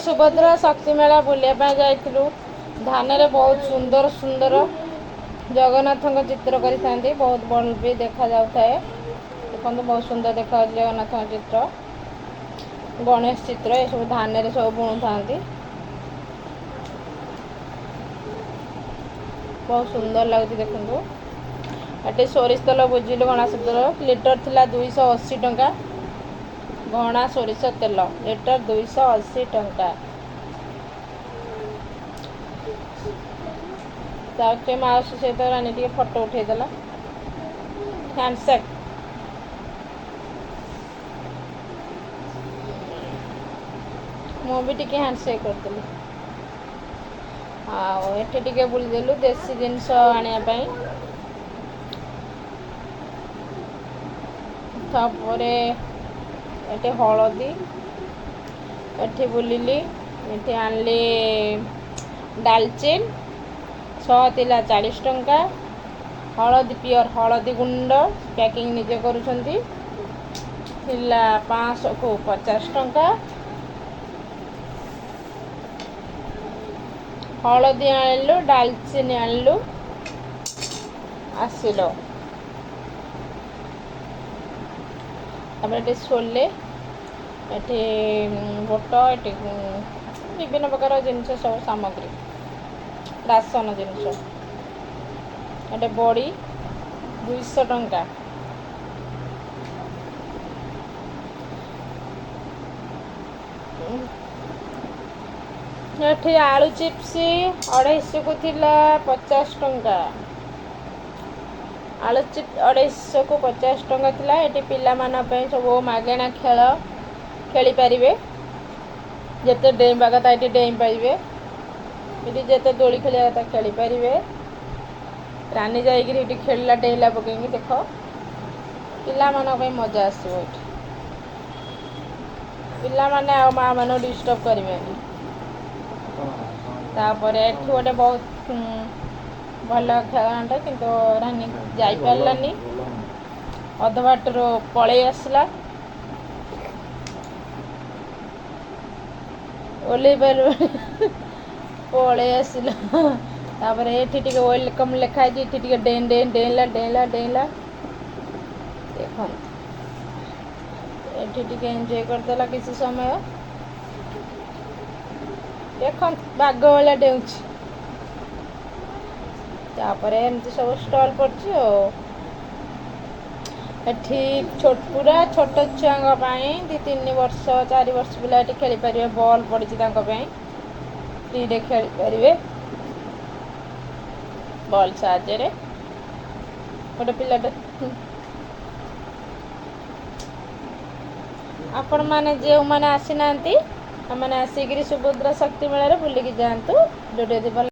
सुभद्रा शक्ति मेला बुलिया जाइलु धान रे बहुत सुंदर सुंदर जगन्नाथ चित्र करी बहुत भल भी देखा जाए देखो बहुत सुंदर देखा जगन्नाथ चित्र गणेश चित्र ये सब धान रे सब बुणु था बहुत सुंदर लगुच देखो ये सोरिष तेल बुझिलु घना तेल लिटर थिला 280 टंका घना सोरिष तेल लिटर 280 टंका ताके माउसी सहित रानी टे फोटो उठेदेला हैंडसेक मुझे टी हैंडसेक करदेली आठ टे बुलदेलु देसी जिनस आने तापरे ये हलदी ये बुलिली ये आनली डालचीन 6 तिला 40 टंका हलदी प्योर हलदी गुंड पैकिंग निजे करुछंती थिला 500 को 50 टंका हलदी आनलु डालचीनी आनलु आसिलो छोले ये बोट ये विभिन्न प्रकार जिनस सब सामग्री राशन जिनस ये बड़ी 200 टंका ये आलू चिप्स 250 को थिला 50 टंका आलू चिप्स 250 को 50 टंका थिला ये पिला माना पे सब मागेणा खेल खेली पारिबे जेते डेइबा कथा ये डेइ पारिबे ये जेते दोली खेलिया कथा खेली पारिबे रानी जाइए खेलला डेला पकई देख पिला मान मजा आसो पिला माने आ माँ मान डिस्टर्ब करेंगे तापर एठू गोटे बहुत भल खेलनाटा किंतु रानी जापारानी अध बाटर पलि आसला ओल्लै पार पलि आसला तापर ये वेलकम लिखाई ये डेन डेन डेला डेला डेला देख ये एंजॉय करदेला किसी समय देख बाघ वाला डेउछ एमती सब स्टॉल पड़ी छोट पूरा छोट छुआ 2-3 वर्ष 4 वर्ष पिला खेली पारे बॉल पड़ी फ्री रे खेली पारे बॉल साहाय्य गोटे पिलाटे आपण मैंने जो मैंने आसी ना मैंने आसिक सुभद्रा शक्ति मेला बुलिकी जातु जो